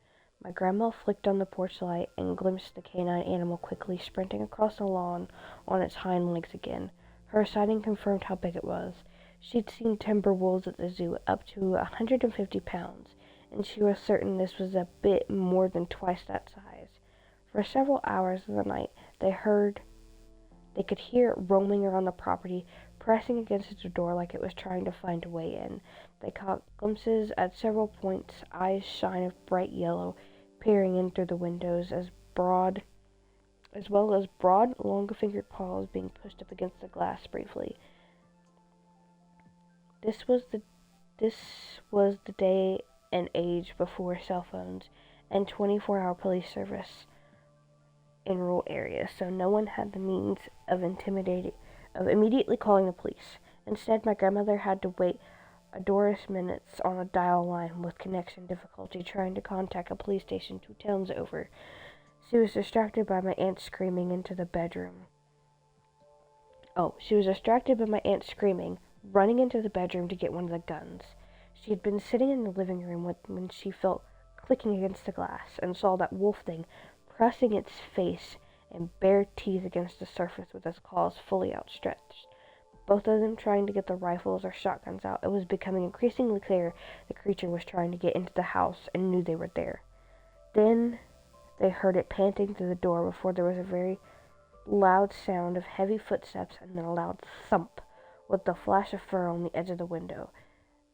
My grandma flicked on the porch light and glimpsed the canine animal quickly sprinting across the lawn on its hind legs again. Her sighting confirmed how big it was. She'd seen timber wolves at the zoo up to 150 pounds, and she was certain this was a bit more than twice that size. For several hours of the night, they could hear it roaming around the property, pressing against the door like it was trying to find a way in. They caught glimpses at several points, eyes shine of bright yellow, peering in through the windows, as well as broad, long-fingered paws being pushed up against the glass briefly. This was the day and age before cell phones and 24-hour police service in rural areas, so no one had the means of immediately calling the police. Instead, my grandmother had to wait arduous minutes on a dial line with connection difficulty trying to contact a police station 2 towns over. She was distracted by my aunt screaming, running into the bedroom to get one of the guns. She had been sitting in the living room when she felt clicking against the glass and saw that wolf thing pressing its face and bare teeth against the surface with its claws fully outstretched. Both of them trying to get their rifles or shotguns out. It was becoming increasingly clear the creature was trying to get into the house and knew they were there. Then they heard it panting through the door before there was a very loud sound of heavy footsteps and then a loud thump with the flash of fur on the edge of the window.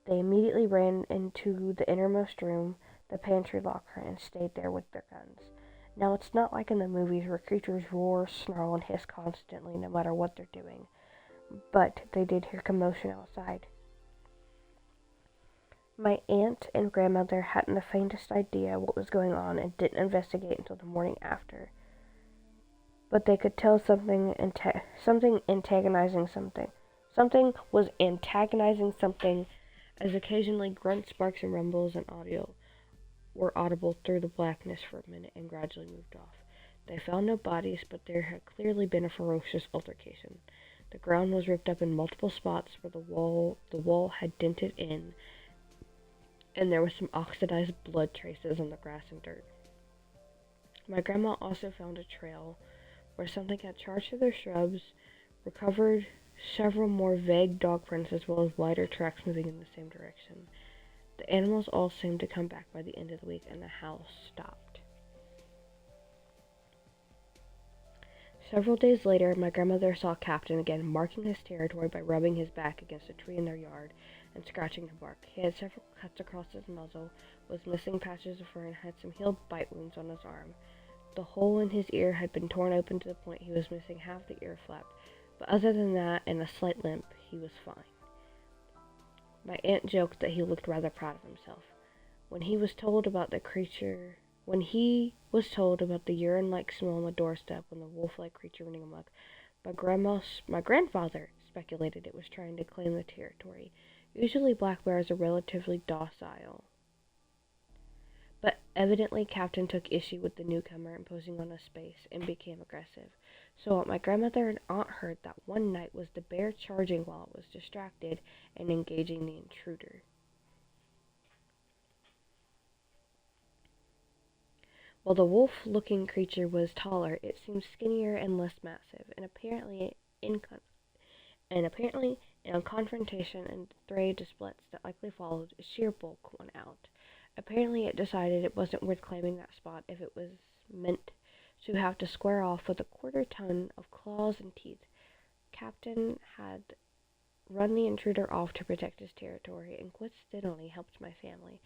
They immediately ran into the innermost room, the pantry locker, and stayed there with their guns. Now, it's not like in the movies where creatures roar, snarl, and hiss constantly no matter what they're doing, but they did hear commotion outside. My aunt and grandmother hadn't the faintest idea what was going on and didn't investigate until the morning after. But they could tell something was antagonizing something, as occasionally grunts, barks, and rumbles and audio were audible through the blackness for a minute and gradually moved off. They found no bodies, but there had clearly been a ferocious altercation. The ground was ripped up in multiple spots where the wall had dented in, and there were some oxidized blood traces on the grass and dirt. My grandma also found a trail where something had charged through the shrubs, recovered several more vague dog prints as well as wider tracks moving in the same direction. The animals all seemed to come back by the end of the week, and the house stopped. Several days later, my grandmother saw Captain again, marking his territory by rubbing his back against a tree in their yard and scratching the bark. He had several cuts across his muzzle, was missing patches of fur, and had some healed bite wounds on his arm. The hole in his ear had been torn open to the point he was missing half the ear flap, but other than that and a slight limp, he was fine. My aunt joked that he looked rather proud of himself. When he was told about the urine-like smell on the doorstep when the wolf-like creature running amok, my grandfather speculated it was trying to claim the territory. Usually black bears are relatively docile, but evidently Captain took issue with the newcomer imposing on his space and became aggressive. So what my grandmother and aunt heard that one night was the bear charging while it was distracted and engaging the intruder. While the wolf-looking creature was taller, it seemed skinnier and less massive, and apparently in confrontation and fray to splits that likely followed, sheer bulk won out. Apparently it decided it wasn't worth claiming that spot if it was meant to have to square off with a 1/4 ton of claws and teeth. Captain had run the intruder off to protect his territory and coincidentally helped my family.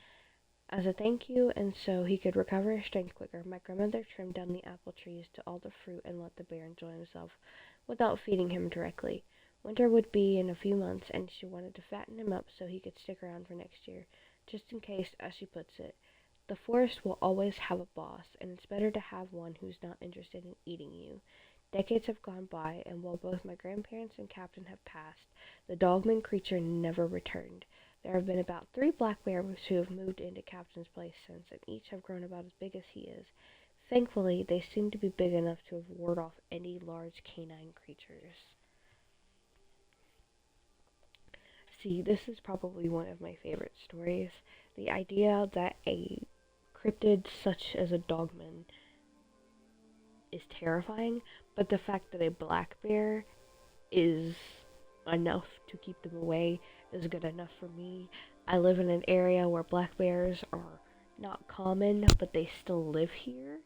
As a thank you, and so he could recover his strength quicker, my grandmother trimmed down the apple trees to all the fruit and let the bear enjoy himself without feeding him directly. Winter would be in a few months, and she wanted to fatten him up so he could stick around for next year, just in case, as she puts it. The forest will always have a boss, and it's better to have one who's not interested in eating you. Decades have gone by, and while both my grandparents and Captain have passed, the dogman creature never returned. There have been about 3 black bears who have moved into Captain's place since, and each have grown about as big as he is. Thankfully, they seem to be big enough to ward off any large canine creatures. See, this is probably one of my favorite stories. The idea that a cryptid such as a dogman is terrifying, but the fact that a black bear is enough to keep them away is good enough for me. I live in an area where black bears are not common, but they still live here.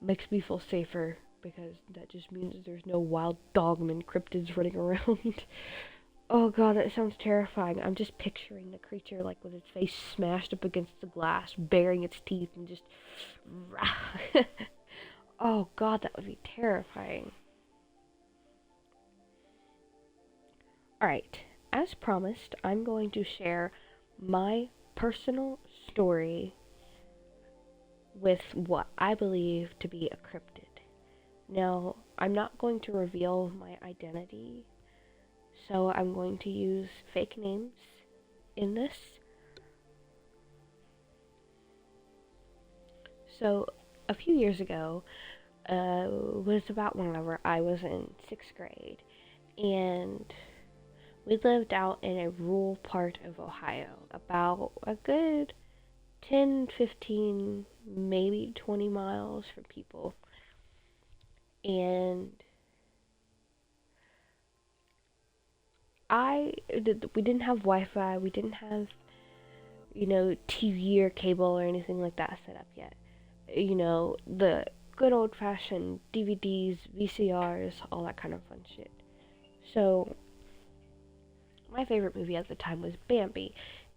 Makes me feel safer because that just means there's no wild dogman cryptids running around. Oh god, that sounds terrifying. I'm just picturing the creature like with its face smashed up against the glass, baring its teeth and just oh god, that would be terrifying. Alright, as promised, I'm going to share my personal story with what I believe to be a cryptid. Now, I'm not going to reveal my identity, so I'm going to use fake names in this. So, a few years ago, was about whenever I was in 6th grade, and we lived out in a rural part of Ohio, about a good 10, 15, maybe 20 miles from people. And we didn't have Wi-Fi, we didn't have, TV or cable or anything like that set up yet. The good old-fashioned DVDs, VCRs, all that kind of fun shit. So, my favorite movie at the time was Bambi,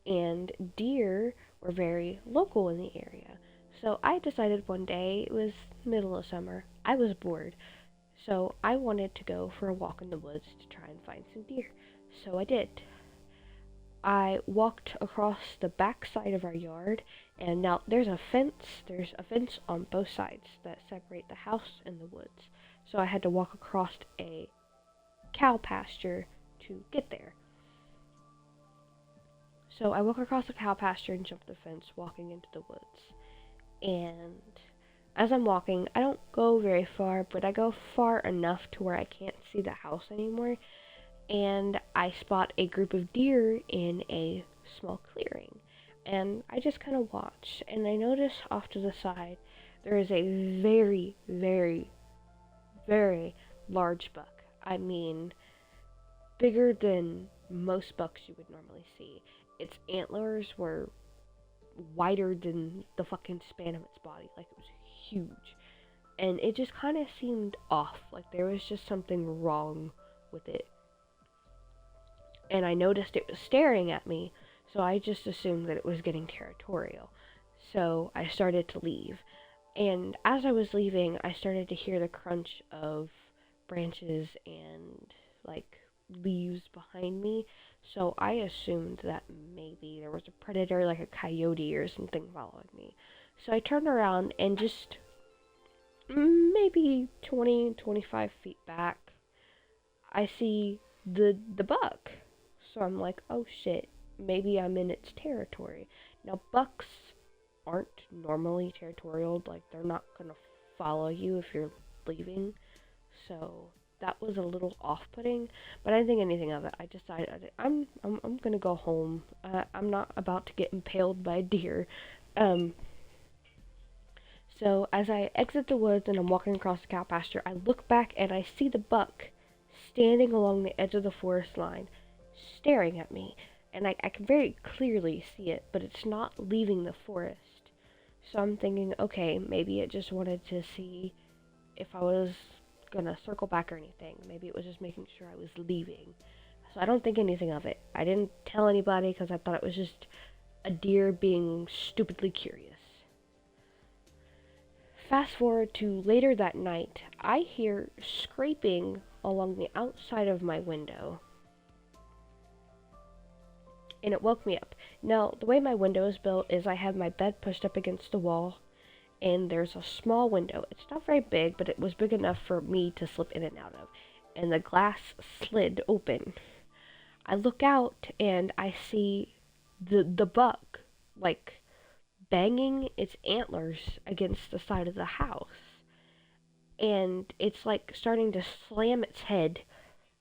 and deer were very local in the area. So I decided one day, it was middle of summer, I was bored, so I wanted to go for a walk in the woods to try and find some deer. So I did. I walked across the back side of our yard, and now there's a fence on both sides that separate the house and the woods. So I had to walk across a cow pasture to get there. So I walk across the cow pasture and jump the fence, walking into the woods. And as I'm walking, I don't go very far, but I go far enough to where I can't see the house anymore. And I spot a group of deer in a small clearing. And I just kind of watch, and I notice off to the side there is a very, very, very large buck. I mean, bigger than most bucks you would normally see. Its antlers were wider than the fucking span of its body. Like, it was huge. And it just kind of seemed off. Like, there was just something wrong with it. And I noticed it was staring at me, so I just assumed that it was getting territorial. So I started to leave. And as I was leaving, I started to hear the crunch of branches and, leaves behind me. So I assumed that maybe there was a predator, like a coyote or something, following me. So I turned around and just maybe 20, 25 feet back, I see the buck. So I'm like, oh shit, maybe I'm in its territory. Now, bucks aren't normally territorial. Like, they're not gonna follow you if you're leaving. So that was a little off-putting, but I didn't think anything of it. I decided I'm gonna go home. I'm not about to get impaled by a deer. So as I exit the woods and I'm walking across the cow pasture, I look back and I see the buck standing along the edge of the forest line, staring at me. And I can very clearly see it, but it's not leaving the forest. So I'm thinking, okay, maybe it just wanted to see if I was gonna circle back or anything. Maybe it was just making sure I was leaving. So I don't think anything of it. I didn't tell anybody because I thought it was just a deer being stupidly curious. Fast forward to later that night, I hear scraping along the outside of my window. And it woke me up. Now, the way my window is built is I have my bed pushed up against the wall, and there's a small window. It's not very big, but it was big enough for me to slip in and out of. And the glass slid open. I look out, and I see the buck, banging its antlers against the side of the house. And it's, starting to slam its head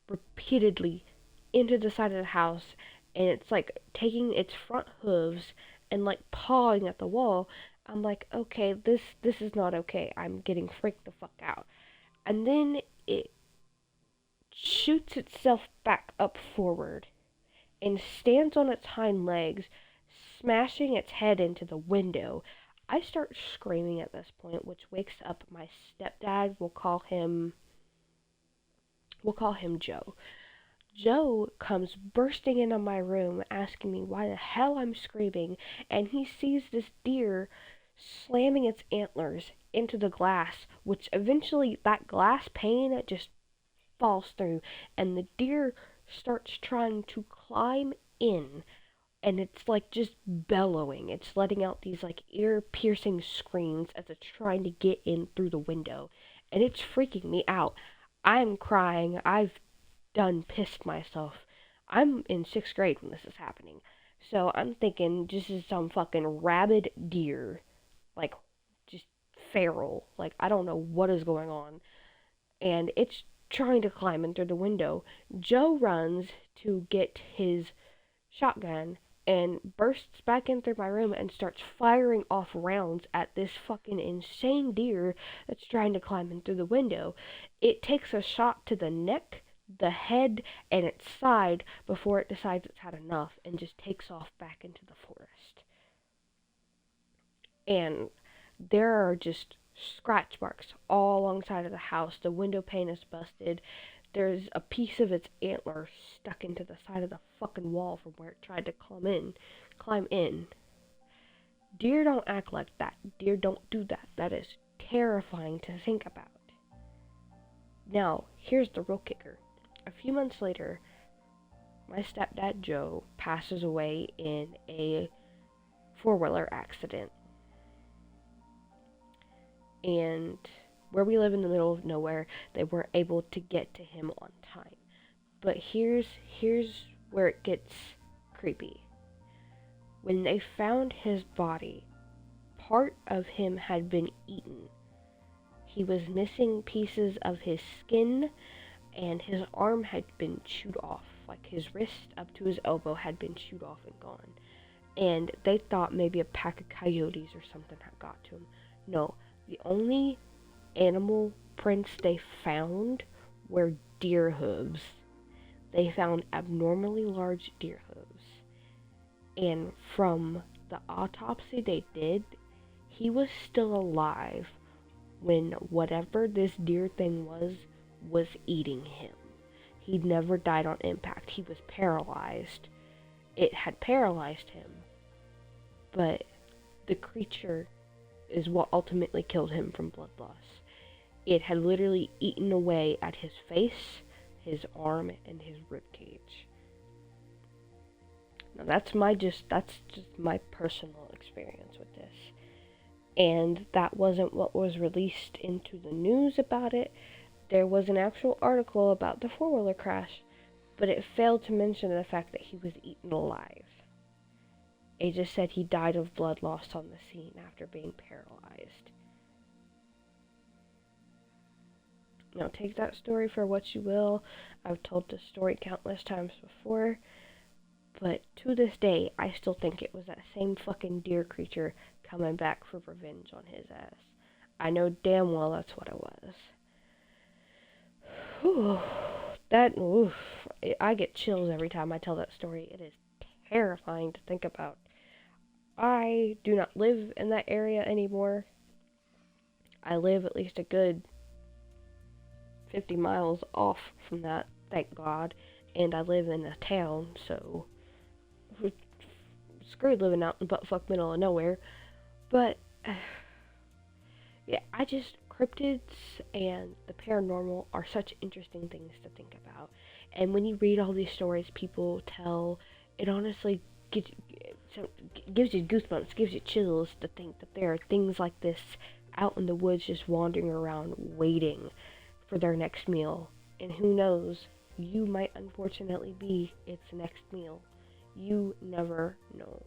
repeatedly into the side of the house, and it's like taking its front hooves and like pawing at the wall. I'm like, okay, this is not okay. I'm getting freaked the fuck out. And then it shoots itself back up forward and stands on its hind legs, smashing its head into the window. I start screaming at this point, which wakes up my stepdad. We'll call him Joe. Joe comes bursting into my room asking me why the hell I'm screaming, and he sees this deer slamming its antlers into the glass, which eventually that glass pane just falls through, and the deer starts trying to climb in, and it's like just bellowing. It's letting out these like ear piercing screams as it's trying to get in through the window, and it's freaking me out. I'm crying. I've done pissed myself. I'm in 6th grade when this is happening. So I'm thinking this is some fucking rabid deer. Like, just feral. Like, I don't know what is going on. And it's trying to climb in through the window. Joe runs to get his shotgun and bursts back in through my room and starts firing off rounds at this fucking insane deer that's trying to climb in through the window. It takes a shot to the neck, the head, and its side before it decides it's had enough and just takes off back into the forest. And there are just scratch marks all alongside of the house. The window pane is busted. There's a piece of its antler stuck into the side of the fucking wall from where it tried to climb in. Deer don't act like that. Deer don't do that. That is terrifying to think about. Now, here's the real kicker. A few months later, my stepdad Joe passes away in a four-wheeler accident. And where we live in the middle of nowhere, they weren't able to get to him on time. But here's where it gets creepy. When they found his body, part of him had been eaten. He was missing pieces of his skin, and his arm had been chewed off. Like his wrist up to his elbow had been chewed off and gone. And they thought maybe a pack of coyotes or something had got to him. No, the only animal prints they found were deer hooves. They found abnormally large deer hooves. And from the autopsy they did, he was still alive when whatever this deer thing was eating him. He'd never died on impact. He was paralyzed. It had paralyzed him. But the creature is what ultimately killed him from blood loss. It had literally eaten away at his face, his arm, and his ribcage. Now that's just my personal experience with this. And that wasn't what was released into the news about it. There was an actual article about the four-wheeler crash, but it failed to mention the fact that he was eaten alive. It just said he died of blood loss on the scene after being paralyzed. Now take that story for what you will. I've told this story countless times before, but to this day, I still think it was that same fucking deer creature coming back for revenge on his ass. I know damn well that's what it was. Whew. I get chills every time I tell that story. It is terrifying to think about. I do not live in that area anymore. I live at least a good 50 miles off from that, thank God. And I live in a town, so screw living out in the buttfuck middle of nowhere. But yeah, cryptids and the paranormal are such interesting things to think about. And when you read all these stories people tell, it honestly gives you goosebumps, gives you chills to think that there are things like this out in the woods just wandering around waiting for their next meal. And who knows, you might unfortunately be its next meal. You never know.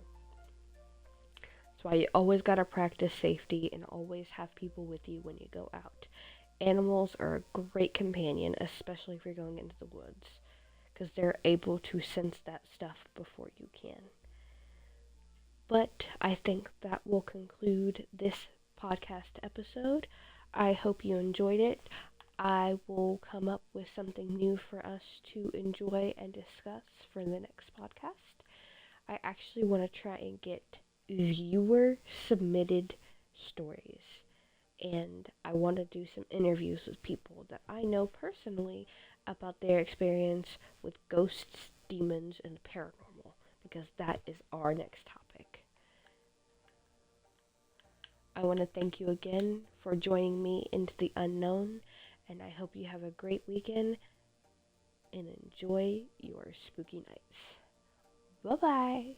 That's why you always gotta practice safety and always have people with you when you go out. Animals are a great companion, especially if you're going into the woods, because they're able to sense that stuff before you can. But I think that will conclude this podcast episode. I hope you enjoyed it. I will come up with something new for us to enjoy and discuss for the next podcast. I actually want to try and get viewer submitted stories. And I want to do some interviews with people that I know personally about their experience with ghosts, demons, and the paranormal, because that is our next topic. I want to thank you again for joining me into the unknown, and I hope you have a great weekend and enjoy your spooky nights. Bye-bye.